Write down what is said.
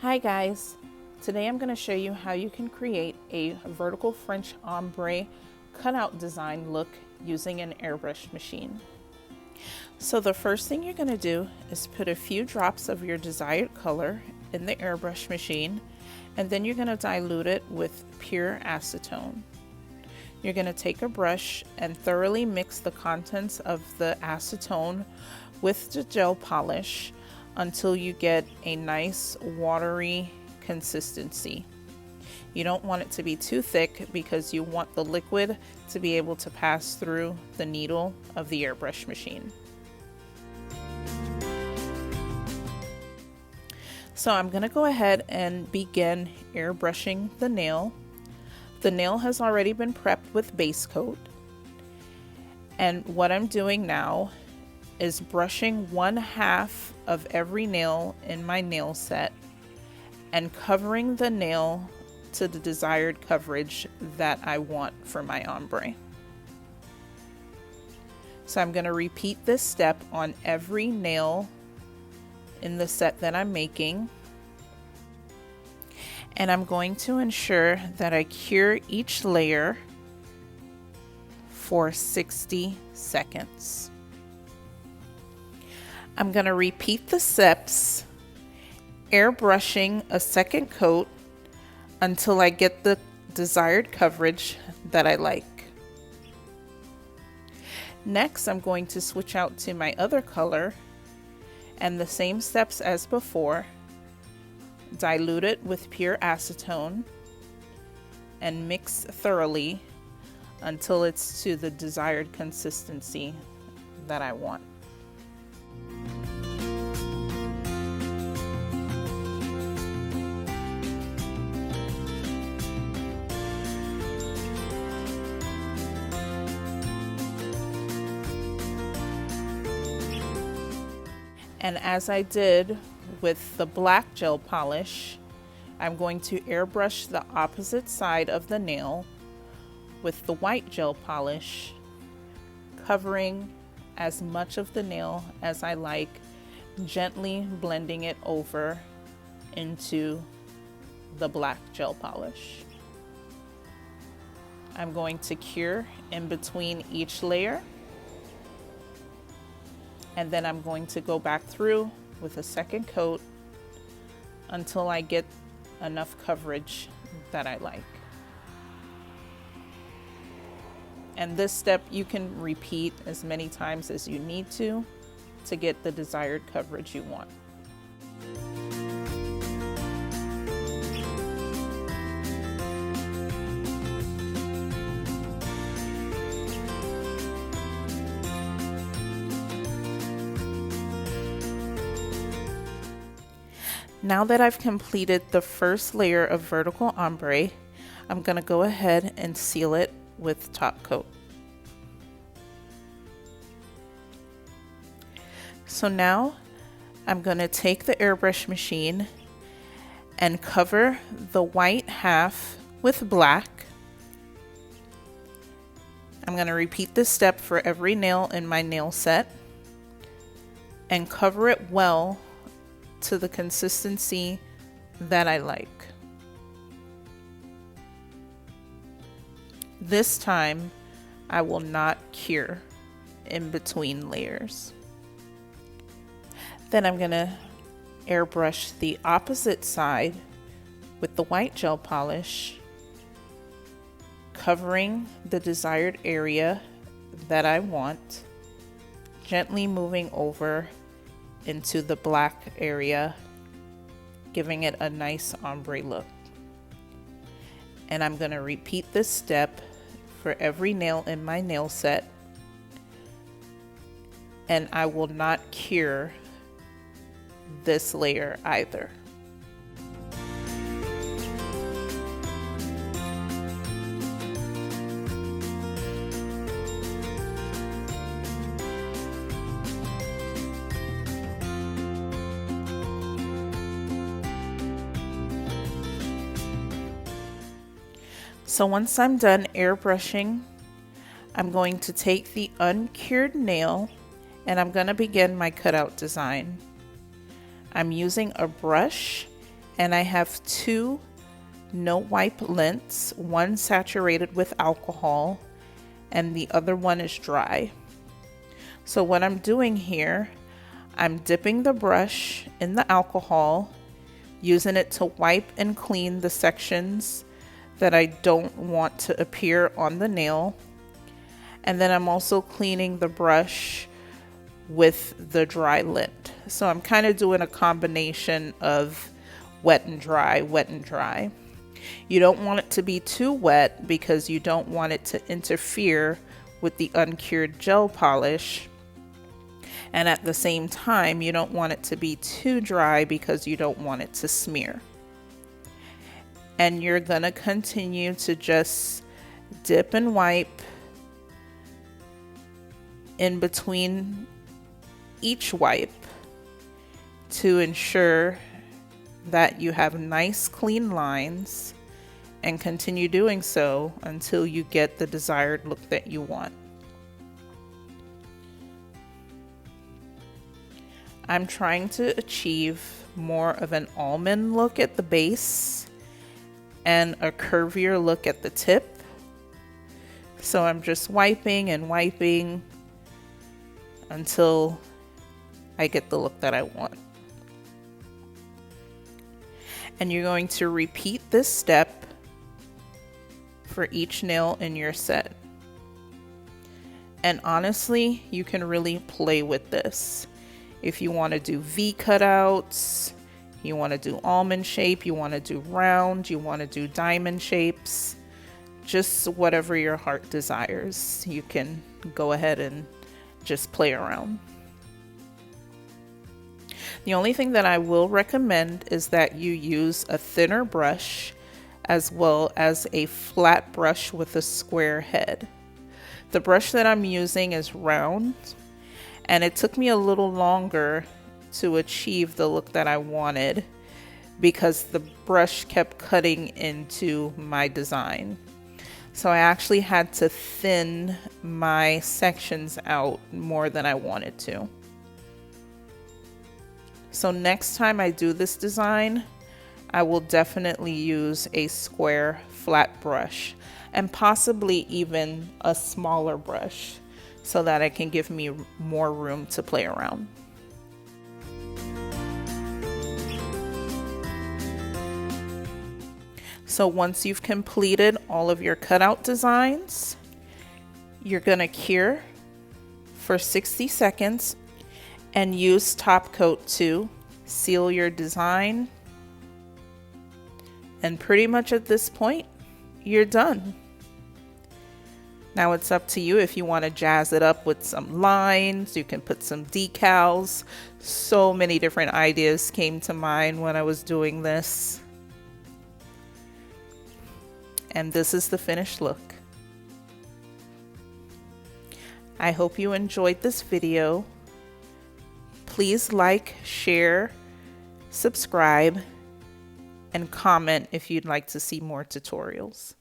Hi guys, today I'm going to show you how you can create a vertical French ombre cutout design look using an airbrush machine. So the first thing you're going to do is put a few drops of your desired color in the airbrush machine, and then you're going to dilute it with pure acetone. You're going to take a brush and thoroughly mix the contents of the acetone with the gel polish until you get a nice watery consistency. You don't want it to be too thick because you want the liquid to be able to pass through the needle of the airbrush machine. So I'm going to go ahead and begin airbrushing the nail. The nail has already been prepped with base coat, and what I'm doing now is brushing 1/2 of every nail in my nail set and covering the nail to the desired coverage that I want for my ombre. So I'm going to repeat this step on every nail in the set that I'm making, and I'm going to ensure that I cure each layer for 60 seconds. I'm going to repeat the steps, airbrushing a second coat until I get the desired coverage that I like. Next, I'm going to switch out to my other color, and the same steps as before. Dilute it with pure acetone and mix thoroughly until it's to the desired consistency that I want. And as I did with the black gel polish, I'm going to airbrush the opposite side of the nail with the white gel polish, covering as much of the nail as I like, gently blending it over into the black gel polish. I'm going to cure in between each layer, and then I'm going to go back through with a second coat until I get enough coverage that I like. And this step you can repeat as many times as you need to get the desired coverage you want. Now that I've completed the first layer of vertical ombre, I'm going to go ahead and seal it with top coat. So now I'm going to take the airbrush machine and cover the white half with black. I'm going to repeat this step for every nail in my nail set and cover it well to the consistency that I like. This time I will not cure in between layers. Then I'm going to airbrush the opposite side with the white gel polish, covering the desired area that I want, gently moving over into the black area, giving it a nice ombre look. And I'm going to repeat this step for every nail in my nail set, and I will not cure this layer either. So once I'm done airbrushing, I'm going to take the uncured nail and I'm going to begin my cutout design. I'm using a brush and I have 2 no wipe lints, one saturated with alcohol and the other one is dry. So what I'm doing here, I'm dipping the brush in the alcohol, using it to wipe and clean the sections that I don't want to appear on the nail. And then I'm also cleaning the brush with the dry lint. So I'm kind of doing a combination of wet and dry, wet and dry. You don't want it to be too wet because you don't want it to interfere with the uncured gel polish. And at the same time, you don't want it to be too dry because you don't want it to smear. And you're gonna continue to just dip and wipe in between each wipe to ensure that you have nice clean lines, and continue doing so until you get the desired look that you want. I'm trying to achieve more of an almond look at the base and a curvier look at the tip. So I'm just wiping and wiping until I get the look that I want. And you're going to repeat this step for each nail in your set. And honestly, you can really play with this. If you want to do V cutouts, you want to do almond shape, you want to do round, you want to do diamond shapes, just whatever your heart desires, you can go ahead and just play around. The only thing that I will recommend is that you use a thinner brush as well as a flat brush with a square head. The brush that I'm using is round, and it took me a little longer to achieve the look that I wanted because the brush kept cutting into my design. So I actually had to thin my sections out more than I wanted to. So next time I do this design, I will definitely use a square flat brush and possibly even a smaller brush so that it can give me more room to play around. So once you've completed all of your cutout designs, you're gonna cure for 60 seconds and use top coat to seal your design. And pretty much at this point, you're done. Now it's up to you if you want to jazz it up with some lines. You can put some decals. So many different ideas came to mind when I was doing this. And this is the finished look. I hope you enjoyed this video. Please like, share, subscribe, and comment if you'd like to see more tutorials.